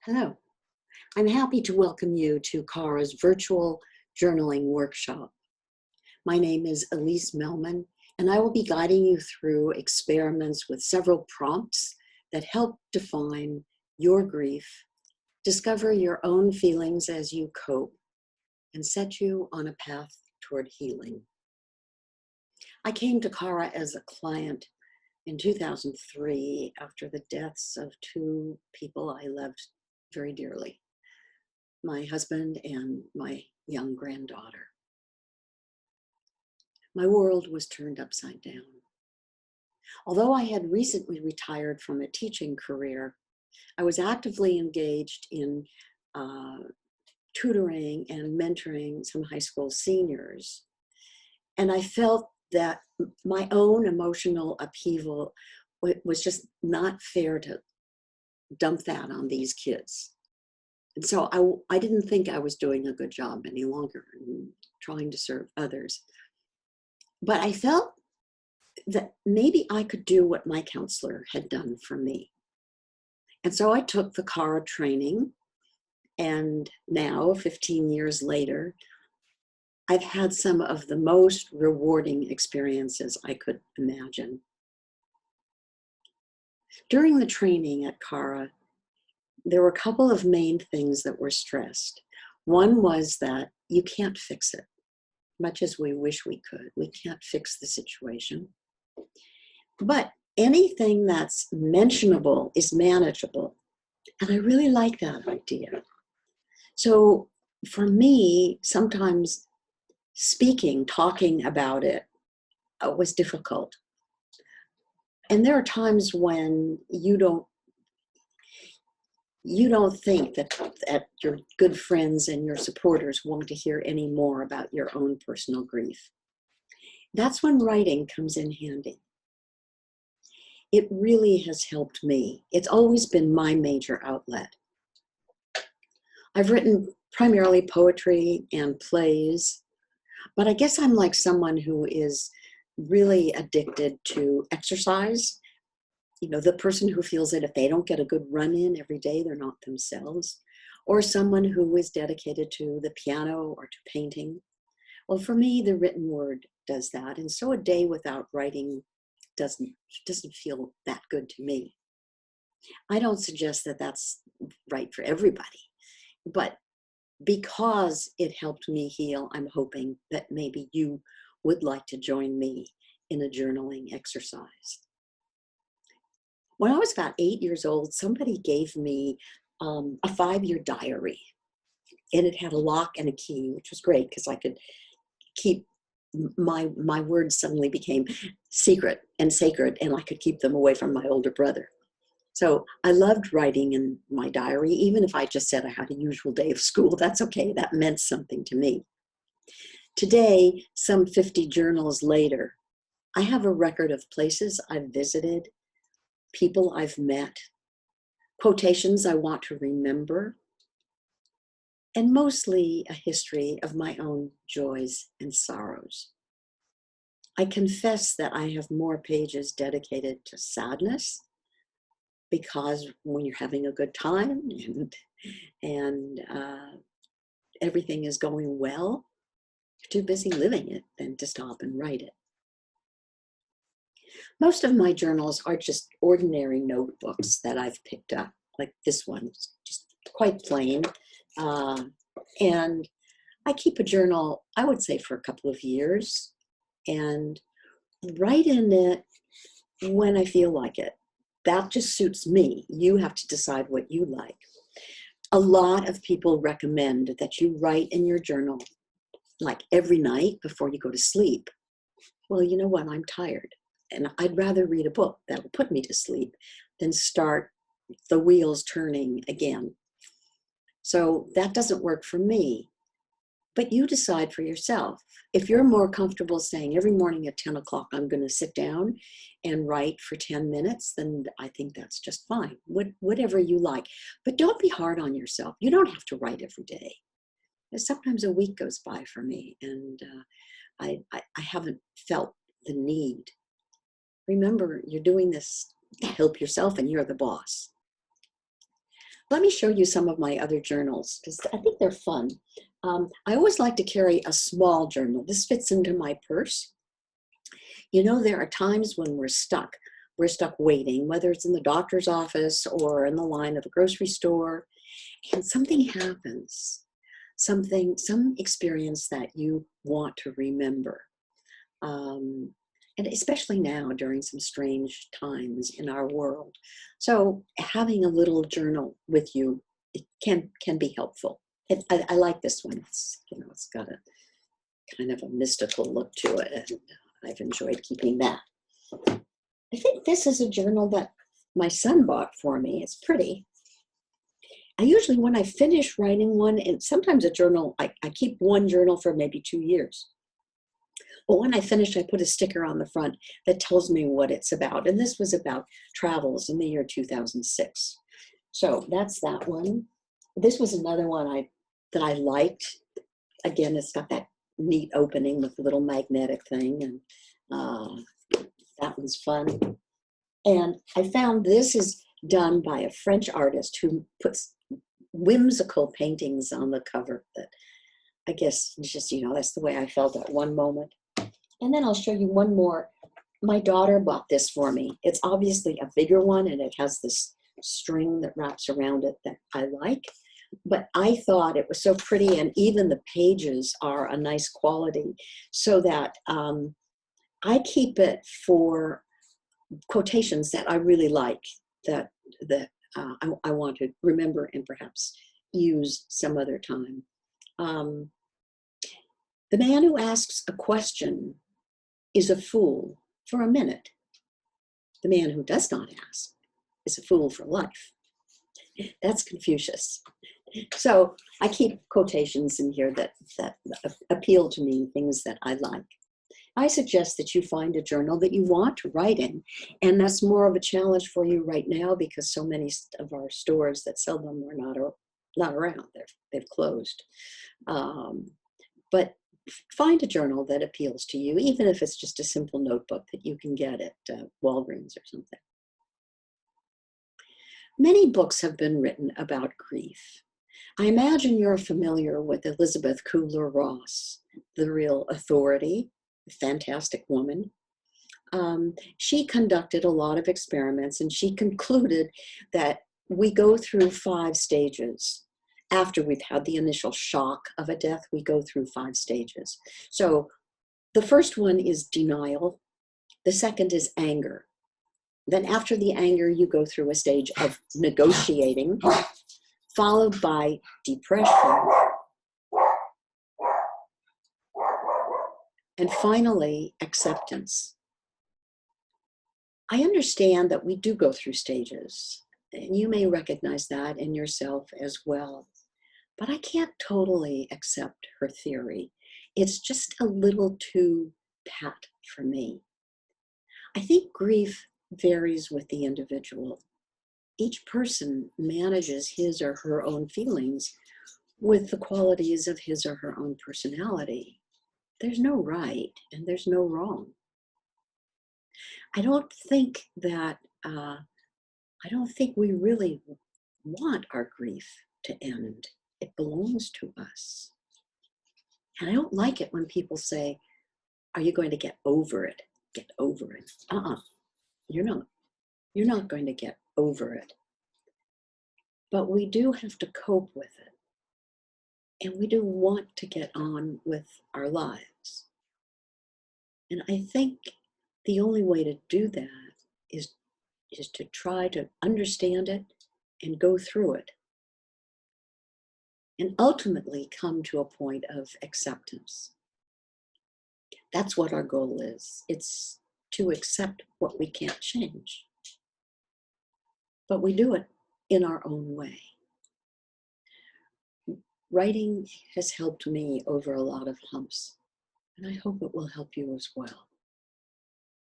Hello, I'm happy to welcome you to Cara's virtual journaling workshop. My name is Elise Melman, and I will be guiding you through experiments with several prompts that help define your grief, discover your own feelings as you cope, and set you on a path toward healing. I came to Cara as a client in 2003 after the deaths of two people I loved very dearly, my husband and my young granddaughter. My world was turned upside down. Although I had recently retired from a teaching career, I was actively engaged in tutoring and mentoring some high school seniors. And I felt that my own emotional upheaval was just not fair to dump that on these kids. And so I didn't think I was doing a good job any longer in trying to serve others. But I felt that maybe I could do what my counselor had done for me. And so I took the Cara training, and now, 15 years later, I've had some of the most rewarding experiences I could imagine. During the training at Cara, there were a couple of main things that were stressed. One was that you can't fix it, much as we wish we could. We can't fix the situation. But anything that's mentionable is manageable. And I really like that idea. So for me, sometimes talking about it was difficult. And there are times when you don't think that your good friends and your supporters want to hear any more about your own personal grief. That's when writing comes in handy. It really has helped me. It's always been my major outlet. I've written primarily poetry and plays, but I guess I'm like someone who is really addicted to exercise. You know, the person who feels that if they don't get a good run in every day, they're not themselves, or someone who is dedicated to the piano or to painting. Well, for me, the written word does that. And so a day without writing doesn't feel that good to me. I don't suggest that that's right for everybody, but because it helped me heal, I'm hoping that maybe you would like to join me in a journaling exercise. When I was about 8 years old, somebody gave me a 5-year diary, and it had a lock and a key, which was great because I could keep my words suddenly became secret and sacred, and I could keep them away from my older brother. So I loved writing in my diary, even if I just said I had a usual day of school. That's okay. That meant something to me. Today, some 50 journals later, I have a record of places I've visited, people I've met, quotations I want to remember, and mostly a history of my own joys and sorrows. I confess that I have more pages dedicated to sadness, because when you're having a good time and everything is going well, you're too busy living it than to stop and write it. Most of my journals are just ordinary notebooks that I've picked up, like this one, just quite plain. And I keep a journal, I would say, for a couple of years, and write in it when I feel like it. That just suits me. You have to decide what you like. A lot of people recommend that you write in your journal like every night before you go to sleep. Well, you know what? I'm tired, and I'd rather read a book that will put me to sleep than start the wheels turning again. So that doesn't work for me. But you decide for yourself. If you're more comfortable saying every morning at 10 o'clock, I'm going to sit down and write for 10 minutes, then I think that's just fine. Whatever you like. But don't be hard on yourself. You don't have to write every day. Sometimes a week goes by for me, and I haven't felt the need. Remember, you're doing this to help yourself, and you're the boss. let me show you some of my other journals because I think they're fun. I always like to carry a small journal. This fits into my purse. You know, there are times when we're stuck. We're stuck waiting, whether it's in the doctor's office or in the line of a grocery store, and something happens, some experience that you want to remember. And especially now during some strange times in our world. So having a little journal with you, it can be helpful. I like this one. It's, you know, it's got a kind of a mystical look to it, and I've enjoyed keeping that. I think this is a journal that my son bought for me. It's pretty. I usually, when I finish writing one, and sometimes a journal, I keep one journal for maybe 2 years. But when I finish, I put a sticker on the front that tells me what it's about. And this was about travels in the year 2006. So that's that one. This was another one that I liked. Again, it's got that neat opening with the little magnetic thing. And that one's fun. And I found this is done by a French artist who puts whimsical paintings on the cover that I guess just, you know, that's the way I felt at one moment. And then I'll show you one more. My daughter bought this for me. It's obviously a bigger one, and it has this string that wraps around it that I like. But I thought it was so pretty, and even the pages are a nice quality, so that I keep it for quotations that I really like, that I want to remember and perhaps use some other time. The man who asks a question is a fool for a minute. The man who does not ask is a fool for life. That's Confucius. So I keep quotations in here that appeal to me, things that I like. I suggest that you find a journal that you want to write in, and that's more of a challenge for you right now because so many of our stores that sell them are not around. They've closed. But find a journal that appeals to you, even if it's just a simple notebook that you can get at Walgreens or something. Many books have been written about grief. I imagine you're familiar with Elizabeth Kubler-Ross, the real authority, a fantastic woman. She conducted a lot of experiments, and she concluded that we go through 5 stages. After we've had the initial shock of a death, we go through 5 stages. So the first one is denial. The second is anger. Then after the anger, you go through a stage of negotiating, followed by depression. And finally, acceptance. I understand that we do go through stages, and you may recognize that in yourself as well. But I can't totally accept her theory. It's just a little too pat for me. I think grief varies with the individual. Each person manages his or her own feelings with the qualities of his or her own personality. There's no right and there's no wrong. I don't think we really want our grief to end. It belongs to us. And I don't like it when people say, are you going to get over it? Get over it. You're not. You're not going to get over it. But we do have to cope with it. And we do want to get on with our lives. And I think the only way to do that is to try to understand it and go through it. And ultimately come to a point of acceptance. That's what our goal is. It's to accept what we can't change. But we do it in our own way. Writing has helped me over a lot of humps, and I hope it will help you as well.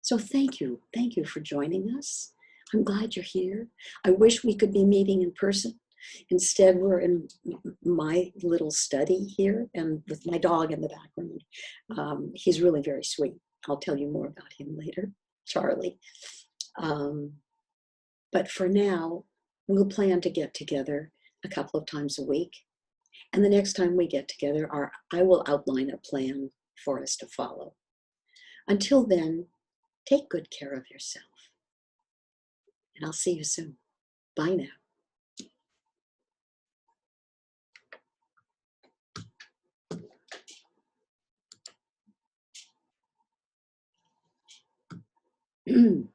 So thank you. Thank you for joining us. I'm glad you're here. I wish we could be meeting in person. Instead, we're in my little study here and with my dog in the background. He's really very sweet. I'll tell you more about him later, Charlie. But for now, We'll plan to get together a couple of times a week. And the next time we get together, I will outline a plan for us to follow. Until then, take good care of yourself. And I'll see you soon. Bye now.